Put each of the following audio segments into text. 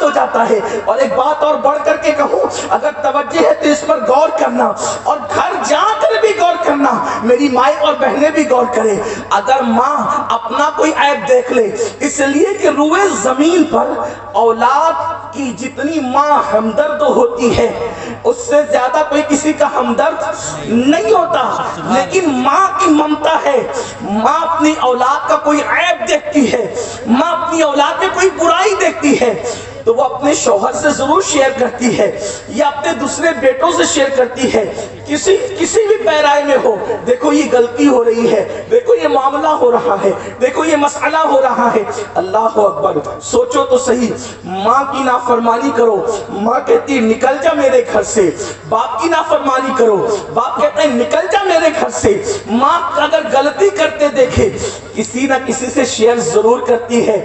ہو جاتا ہے. اور ایک بات اور بڑھ کر کے کہوں, اگر توجہ ہے تو اس پر غور کرنا, اور گھر جا کر بھی غور کرنا, میری مائیں اور بہنیں بھی غور کریں. اگر ماں اپنا کوئی عیب دیکھ لے, اس لیے کہ روئے زمین پر اولاد کی جتنی ماں ہمدرد ہوتی ہے اس سے زیادہ کوئی کسی کا ہمدرد نہیں ہوتا, لیکن ماں کی ممتا ہے. ماں اپنی اولاد کا کوئی عیب دیکھتی ہے, ماں اپنی اولاد میں کوئی برائی دیکھتی ہے تو وہ اپنے شوہر سے ضرور شیئر کرتی ہے یا اپنے دوسرے بیٹوں سے شیئر کرتی ہے. کسی بھی پیرائے میں ہو, دیکھو یہ غلطی ہو رہی ہے, دیکھو یہ معاملہ ہو رہا ہے, دیکھو یہ مسئلہ ہو رہا ہے. اللہ اکبر, سوچو تو صحیح, ماں کی نافرمانی کرو, ماں کہتی ہے نکل جا میرے گھر سے. باپ کی نافرمانی کرو, باپ کہتا ہے نکل جا میرے گھر سے. ماں اگر غلطی کرتے دیکھے کسی نہ کسی سے شیئر ضرور کرتی ہے,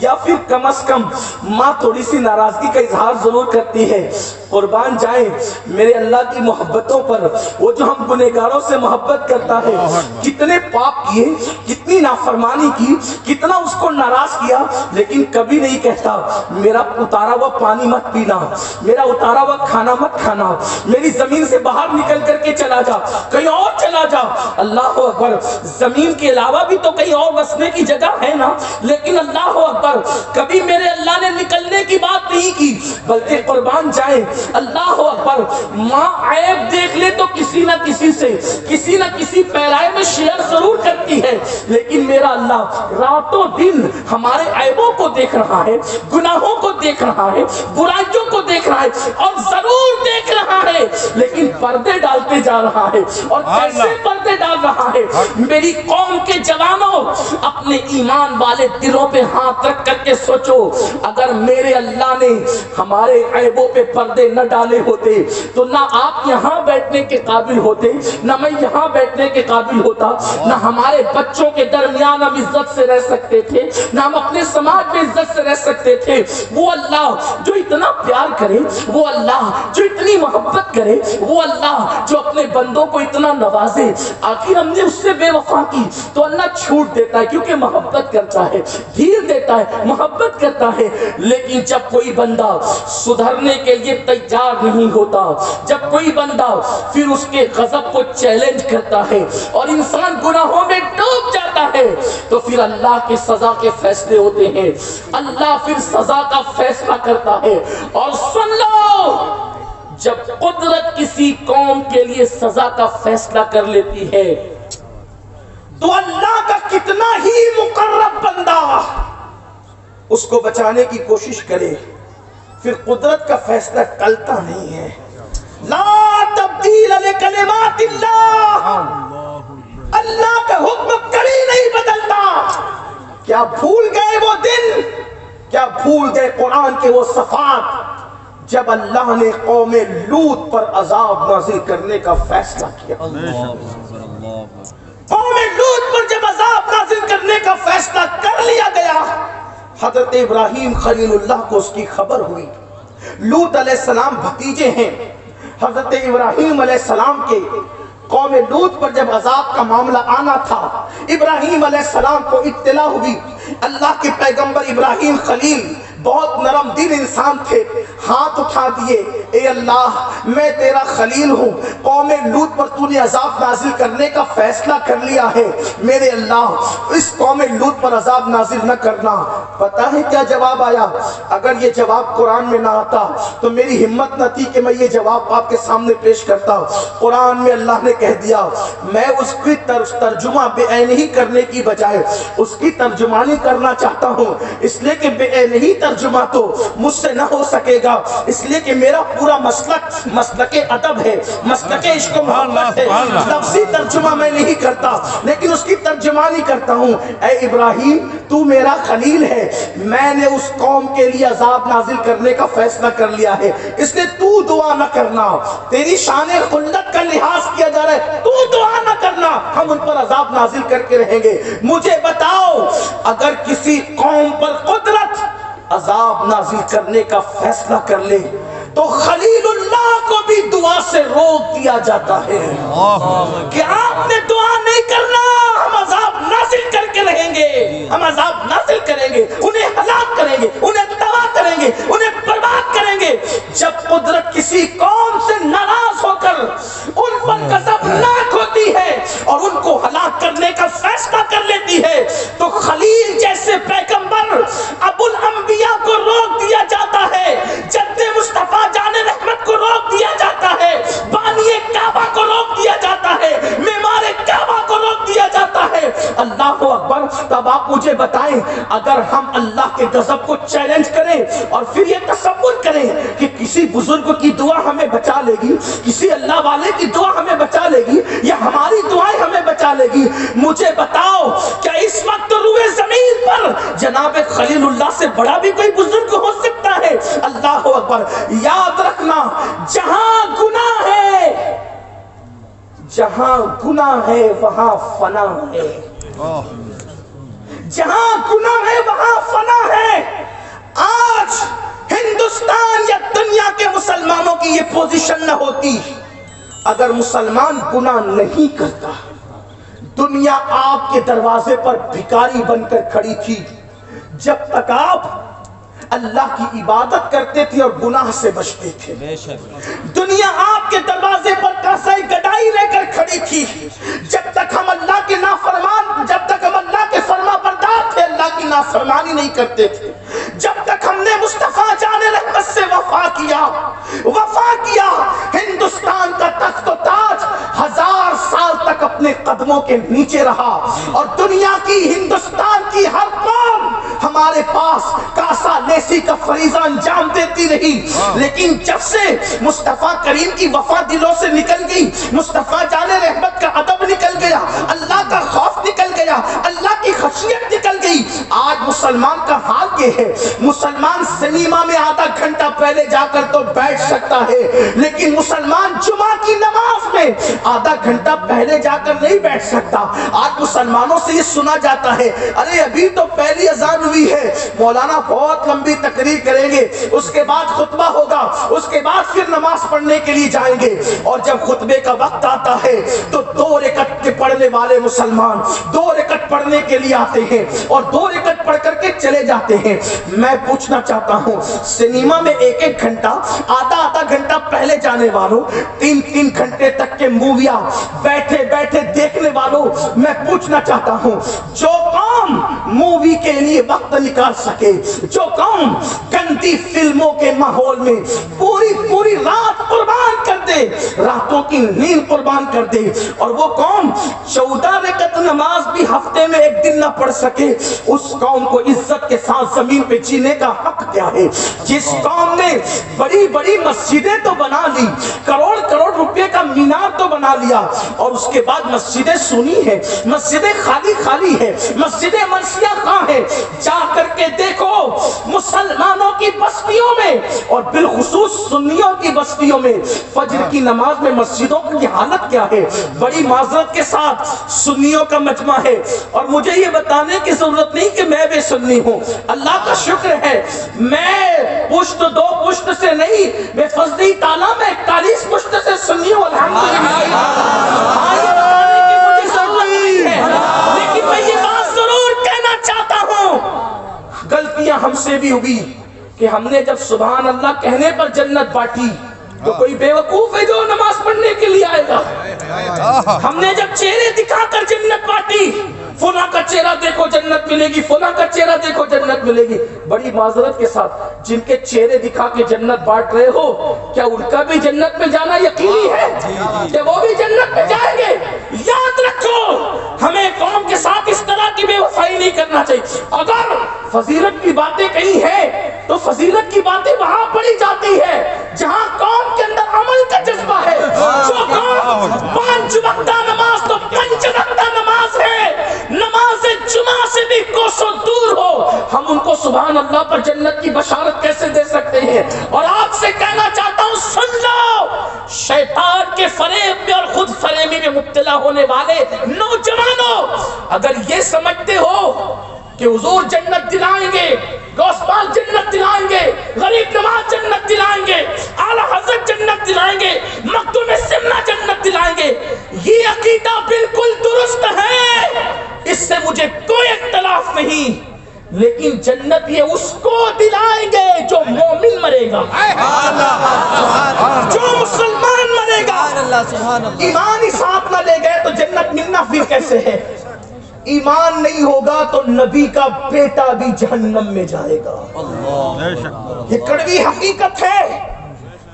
یا پھر کم از کم ماں تھوڑی سی ناراضگی کا اظہار ضرور کرتی ہے. قربان جائیں میرے اللہ کی محبتوں پر, وہ جو ہم گنہگاروں سے محبت کرتا ہے. کتنے پاپ کیے, کتنی نافرمانی کی, کتنا اس کو ناراض کیا, لیکن کبھی نہیں کہتا میرا اتارا ہوا پانی مت پینا, میرا اتارا ہوا کھانا مت کھانا, میری زمین سے باہر نکل کر کے چلا جا, کہیں اور چلا جا. اللہ اکبر, زمین کے علاوہ بھی تو کہیں اور بسنے کی جگہ ہے نا, لیکن اللہ اکبر کبھی میرے اللہ نے نکلنے کی بات نہیں کی, بلکہ قربان جائیں اللہ اکبر ماں عیب دیکھ لے تو کسی نہ کسی سے, کسی نہ کسی پیرائے میں شیئر ضرور کرتی ہے. لیکن میرا اللہ راتوں دن ہمارے عیبوں کو دیکھ رہا ہے, گناہوں کو دیکھ رہا ہے, برائیوں کو دیکھ رہا ہے, اور ضرور دیکھ رہا ہے, لیکن پردے ڈالتے جا رہا ہے. اور کیسے پردے ڈال رہا ہے؟ میری قوم کے جوانوں, اپنے ایمان والے دلوں پہ ہاتھ رکھ کر کے سوچو, اگر میرے اللہ نے ہمارے عیبوں پہ پردے نہ ڈالے ہوتے تو نہ آپ یہاں بیٹھنے کے قابل ہوتے, نہ میں یہاں بیٹھنے کے قابل ہوتا, نہ ہمارے بچوں کے درمیان ہم عزت سے رہ سکتے تھے, نہ ہم اپنے سماج میں عزت سے رہ سکتے تھے. وہ اللہ جو اتنا پیار کرے, وہ اللہ جو اتنی محبت کرے, وہ اللہ جو اپنے بندوں کو اتنا نوازے, آخر ہم نے اس سے بے وفا کی تو اللہ چھوٹ دیتا ہے, کیونکہ محبت کرتا ہے, ڈھیل دیتا ہے, محبت کرتا ہے. لیکن جب کوئی بندہ سدھرنے کے لیے تیار نہیں ہوتا, جب کوئی بندہ پھر اس کے غضب کو چیلنج کرتا ہے اور انسان گناہوں میں ڈوب جاتا ہے, تو پھر اللہ کی سزا کے فیصلے ہوتے ہیں. اللہ پھر سزا کا فیصلہ کرتا ہے. اور سن لو, جب قدرت کسی قوم کے لیے سزا کا فیصلہ کر لیتی ہے تو اللہ کا کتنا ہی مقرب بندہ اس کو بچانے کی کوشش کرے, پھر قدرت کا فیصلہ ٹلتا نہیں ہے. لا تبدیل لکلمات اللہ, اللہ کا حکم کبھی نہیں بدلتا. کیا بھول گئے وہ دن, کیا بھول گئے قرآن کے وہ صفحات جب اللہ نے قوم لوط پر عذاب نازل کرنے کا فیصلہ کیا. قوم لوط پر جب عذاب نازل کرنے کا فیصلہ کر لیا گیا, حضرت ابراہیم خلیل اللہ کو اس کی خبر ہوئی. لوط علیہ السلام بھتیجے ہیں حضرت ابراہیم علیہ السلام کے. قوم لوط پر جب عذاب کا معاملہ آنا تھا, ابراہیم علیہ السلام کو اطلاع ہوئی. اللہ کے پیغمبر ابراہیم خلیل بہت نرم دل انسان تھے, ہاتھ اٹھا دیے, اے اللہ میں تیرا خلیل ہوں, قوم لوط پر تو نے عذاب نازل کرنے کا فیصلہ کر لیا ہے, میرے اللہ اس قوم لوط پر عذاب نازل نہ کرنا. پتہ ہے کیا جواب آیا؟ اگر یہ جواب قرآن میں نہ آتا تو میری ہمت نہ تھی کہ میں یہ جواب آپ کے سامنے پیش کرتا. قرآن میں اللہ نے کہہ دیا, میں اس کی ترجمہ بے عین ہی کرنے کی بجائے اس کی ترجمانی کرنا چاہتا ہوں, اس لیے کہ بے عین ہی ترجمہ تو مجھ سے نہ ہو سکے گا, اس لیے کہ میرا پورا مسلک ادب ہے, مسلک عشق و محبت ہے. لفظی ترجمہ میں نہیں کرتا لیکن اس کی ترجمانی کرتا ہوں. اے ابراہیم تو میرا خلیل ہے, میں نے اس قوم کے لیے عذاب نازل کرنے کا فیصلہ کر لیا ہے, اس لیے تو دعا نہ کرنا. تیری شان خلت کا لحاظ کیا جا رہا ہے, تو دعا نہ کرنا, ہم ان پر عذاب نازل کر کے رہیں گے. مجھے بتاؤ, اگر کسی قوم پر قدرت عذاب نازل کرنے کا فیصلہ کر لے تو خلیل اللہ کو بھی دعا سے روک دیا جاتا ہے کہ آپ نے دعا نہیں کرنا, ہم عذاب نازل کر کے رہیں گے, ہم عذاب نازل کریں گے, انہیں ہلاک کریں گے, انہیں تباہ کریں گے, انہیں کو روک دیا جاتا ہے, جد مصطفیٰ جان رحمت کو روک دیا جاتا ہے, بانی کعبہ کو روک دیا جاتا ہے, معمار کعبہ کو روک دیا جاتا ہے. اللہ اکبر. تب آپ مجھے بتائیں, اگر ہم اللہ کے غضب کو چیلنج کریں اور پھر یہ تصور کریں کہ کسی بزرگ کی دعا ہمیں بچا لے گی, کسی اللہ والے کی دعا ہمیں بچا لے گی, یا ہماری دعائیں ہمیں بچا لے گی, مجھے بتاؤ کیا اس وقت روئے زمین پر جناب خلیل اللہ سے بڑا بھی کوئی بزرگ ہو سکتا ہے؟ اللہ اکبر. یاد رکھنا, جہاں گناہ ہے, جہاں گناہ ہے وہاں فنا ہے, جہاں گناہ ہے وہاں فنا ہے. آج ہندوستان یا دنیا کے مسلمانوں کی یہ پوزیشن نہ ہوتی اگر مسلمان گناہ نہیں کرتا. دنیا آپ کے دروازے پر بھکاری بن کر کھڑی تھی جب تک آپ اللہ کی عبادت کرتے تھے اور گناہ سے بچتے تھے. دنیا آپ کے دروازے پر کاسے گدائی لے کر کھڑی تھی جب تک ہم اللہ کے نافرمان, جب تک ہم اللہ کے فرما بردار تھے, اللہ کی نافرمانی نہیں کرتے تھے. جب تک ہم نے مصطفیٰ جان رحمت سے وفا کیا, ہندوستان کا تخت و تاج 1000 سال تک اپنے قدموں کے نیچے رہا اور دنیا کی, ہندوستان کی ہر قوم ہمارے پاس کاسا لیسی کا فریضہ انجام دیتی رہی. لیکن جب سے مصطفیٰ کریم کی وفا دلوں سے نکل گئی, مصطفیٰ جان رحمت کا ادب نکل گیا, اللہ کا خوف نکل گیا, اللہ کی خشیت نکل گئی, آج مسلمان کا حال یہ ہے, مسلمان سنیما میں آدھا گھنٹہ پہلے جا کر تو بیٹھ سکتا ہے, لیکن مسلمان جمعہ کی نماز میں آدھا گھنٹہ پہلے جا کر نہیں بیٹھ سکتا. آج مسلمانوں سے یہ سنا جاتا ہے, ارے ابھی تو پہلی اذان ہوئی ہے, مولانا بہت لمبی تقریر کریں گے, اس کے بعد خطبہ ہوگا, اس کے بعد پھر نماز پڑھنے کے لیے جائیں گے. اور جب خطبے کا وقت آتا ہے تو 2 رکعت کے پڑھنے والے مسلمان 2 رکعت پڑھنے کے لیے آتے ہیں اور 2 رکعت پڑھ کر کے چلے جاتے ہیں. میں پوچھنا چاہتا ہوں, سنیما میں 1-1 گھنٹہ, آدھا گھنٹہ پہلے جانے والوں, 3-3 گھنٹے تک کے موویاں بیٹھے بیٹھے دیکھنے والوں, میں پوچھنا چاہتا ہوں, جو قوم مووی کے لیے وقت نکال سکے, جو قوم گندی فلموں کے ماحول میں پوری رات قربان کر دے, راتوں کی نیند قربان کر دے, اور وہ قوم 14 رکعت نماز بھی ہفتے میں 1 دن نہ پڑھ سکے, اس قوم کو عزت کے ساتھ زمین پہ جینے کا حق کیا ہے؟ جس قوم نے بڑی بڑی مسجدیں تو بنا لی, کروڑ روپے کا مینار تو بنا لیا, اور اس کے بعد مسجدیں سنی ہے, مسجدیں خالی ہے, مسجدیں مرثیہ خواہ ہے. جا کر کے دیکھو مسلمانوں کی بستیوں میں اور بالخصوص سنیوں کی بستیوں میں فجر کی نماز میں مسجدوں کی حالت کیا ہے. بڑی معذرت کے ساتھ سنیوں کا مجمع ہے, اور مجھے یہ بتانے کی ضرورت نہیں کہ میں بھی سنی ہوں, اللہ کا شکر ہے میں پشت 2 پشت سے نہیں, میں فضلی تعالیٰ میں 41 پشت سے سنی ہوں, الحمدللہ. یہ بتانے کی مجھے ضرورت نہیں ہے, لیکن میں یہ بات ضرور کہنا چاہتا ہوں, غلطیاں ہم سے بھی ہوئی کہ ہم نے جب سبحان اللہ کہنے پر جنت بانٹی تو کوئی بے وقوف ہے جو نماز پڑھنے کے لیے آئے گا. ہم نے جب چہرے دکھا کر جنت بانٹی, فلاں کا چہرہ دیکھو جنت ملے گی, فلاں کا چہرہ دیکھو جنت ملے گی. بڑی معذرت کے ساتھ جن کے چہرے دکھا کے جنت بانٹ رہے ہو, کیا ان کا بھی جنت میں جانا یقینی ہے کہ وہ بھی جنت میں جائیں گے؟ یاد رکھو, ہمیں قوم کے ساتھ اس طرح کی بے وفائی نہیں کرنا چاہیے. اگر فضیلت کی باتیں کہیں ہیں تو فضیلت کی باتیں وہاں پڑھی جاتی ہے جہاں قوم کے اندر عمل کا جذبہ ہے. جو قوم 5 وقتہ نماز تو 5 وقتہ نماز ہے, نماز جمعہ سے بھی کوسوں دور ہو, ہم ان کو سبحان اللہ پر جنت کی بشارت کیسے دے سکتے ہیں؟ اور آپ سے کہنا چاہتا ہوں, سن لو, شیطان کے فریب میں اور خود فریبی میں مبتلا ہونے والے نوجوانوں, اگر یہ سمجھتے ہو کہ حضور جنت دلائیں گے, غوث پاک جنت دلائیں گے, غریب نواز جنت دلائیں گے, اعلیٰ حضرت جنت دلائیں گے, مخدوم سمنہ جنت دلائیں گے, یہ عقیدہ بالکل درست ہے, اس سے مجھے کوئی اختلاف نہیں, لیکن جنت یہ اس کو دلائیں گے جو مومن مرے گا, جو مسلمان مرے گا. ایمان ہی ساتھ نہ لے گئے تو جنت ملنا پھر کیسے ہے؟ ایمان نہیں ہوگا تو نبی کا بیٹا بھی جہنم میں جائے گا. یہ کڑوی حقیقت ہے.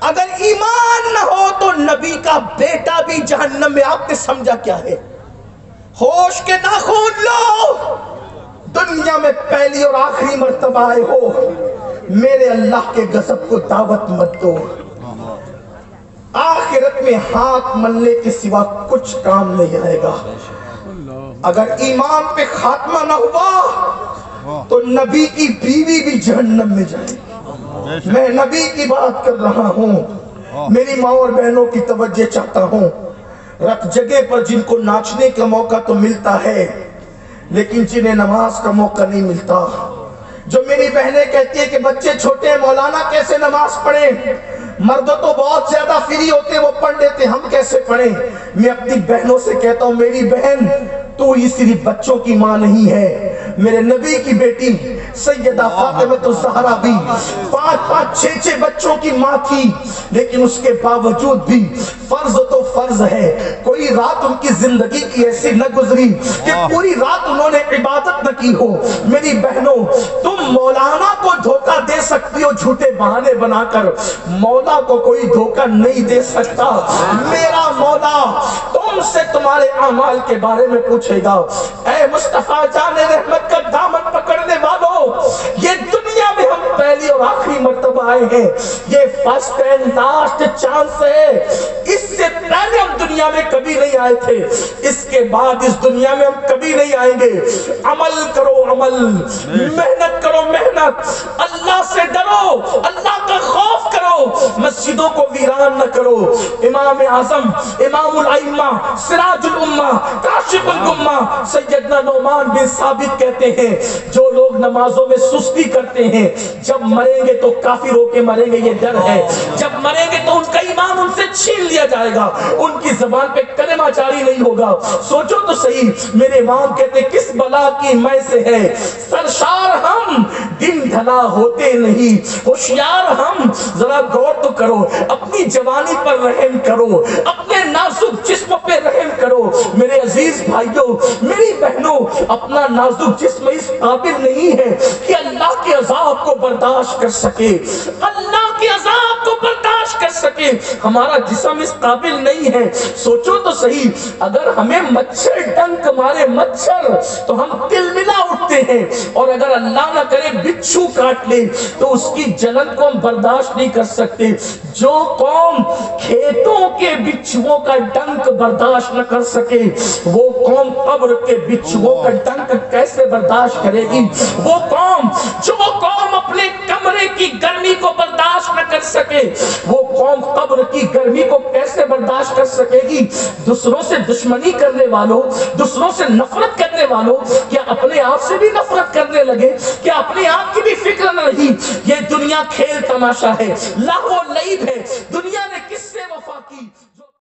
اگر ایمان نہ ہو تو نبی کا بیٹا بھی جہنم میں. آپ نے سمجھا کیا ہے؟ ہوش کے ناخن لو. دنیا میں پہلی اور آخری مرتبہ آئے ہو, میرے اللہ کے غضب کو دعوت مت دو. آخرت میں ہاتھ ملنے کے سوا کچھ کام نہیں آئے گا. اگر ایمان پہ خاتمہ نہ ہوا تو نبی کی بیوی بھی جہنم میں جائے. میں نبی کی بات کر رہا ہوں. میری ماں اور بہنوں کی توجہ چاہتا ہوں. رت جگہ پر جن کو ناچنے کا موقع تو ملتا ہے لیکن جنہیں نماز کا موقع نہیں ملتا. جو میری بہنیں کہتی ہیں کہ بچے چھوٹے ہیں, مولانا کیسے نماز پڑھیں؟ مرد تو بہت زیادہ فری ہوتے, وہ پڑھ لیتے, ہم کیسے پڑھیں؟ میں اپنی بہنوں سے کہتا ہوں, میری بہن تو یہ صرف بچوں کی ماں نہیں ہے, میرے نبی کی بیٹی سیدہ فاطمہ الزہرا بھی 5-6 بچوں کی ماں تھی, لیکن اس کے باوجود بھی فرض تو فرض ہے. کوئی رات ان کی زندگی کی ایسی نہ گزری کہ پوری رات انہوں نے عبادت نہ کی ہو. میری بہنوں, تم مولانا کو دھوکہ دے سکتی ہو جھوٹے بہانے بنا کر, مولا کو کوئی دھوکہ نہیں دے سکتا. میرا مولا تم سے تمہارے اعمال کے بارے میں پوچھے گا. اے مصطفیٰ جان رحمت کا دامن پکڑنے والوں, یہ دنیا میں ہم پہلی اور آخری مرتبہ آئے ہیں. یہ فرسٹ اینڈ لاسٹ چانس ہے. اس سے پہلے ہم دنیا میں کبھی نہیں آئے تھے, اس کے بعد اس دنیا میں ہم کبھی نہیں آئیں گے. عمل کرو عمل, محنت کرو محنت, اللہ سے ڈرو, اللہ کا خوف کرو, مسجدوں کو ویران نہ کرو. امام اعظم, امام الائمہ, سراج الامہ, کاشف الغمہ سیدنا نعمان بن ثابت کہتے ہیں, جو لوگ نمازوں میں سستی کرتے ہیں جب مریں گے تو کافر ہو کے مریں گے, یہ ڈر ہے. جب مریں گے تو ان کا ایمان ان سے چھین لیا جائے گا, ان کی زبان پہ کلمہ جاری نہیں ہوگا. سوچو تو صحیح, میرے امام کہتے کس بلا کی میں سے ہے سرشار ہم, دن ڈھلا ہوتے نہیں ہوشیار ہم. ذرا غور تو کرو, اپنی جوانی پر رحم کرو, اپنے نازک جسم پہ رحم کرو. میرے عزیز بھائیوں, میری بہنوں, اپنا نازک جسم اس قابل نہیں ہے کہ اللہ کے عذاب کو برداشت کر سکے, اللہ کے عذاب کو برداشت کر سکے. ہمارا جسم اس قابل نہیں ہے. سوچو تو صحیح, اگر ہمیں مچھر ڈنک مارے مچھر تو ہم تلملا اٹھتے ہیں, اور اگر اللہ نہ کرے بچھو کاٹ لے تو اس کی جلن کو ہم برداشت نہیں کر سکتے. جو قوم کھیتوں کے بچھوؤں کا ڈنک برداشت نہ کر سکے, وہ قوم قبر کے بچھوؤں کا ڈنک کیسے برداشت کرے گی؟ وہ قوم اپنے کمرے کی گرمی کو برداشت نہ کر سکے, وہ قوم قبر کی گرمی کو کیسے برداشت کر سکے گی؟ دوسروں سے دشمنی کرنے والوں, دوسروں سے نفرت کرنے والوں, کیا اپنے آپ سے بھی نفرت کرنے لگے؟ کیا اپنے آپ کی بھی فکر نہ رہی؟ یہ دنیا کھیل تماشا ہے, لہو و لعب ہے.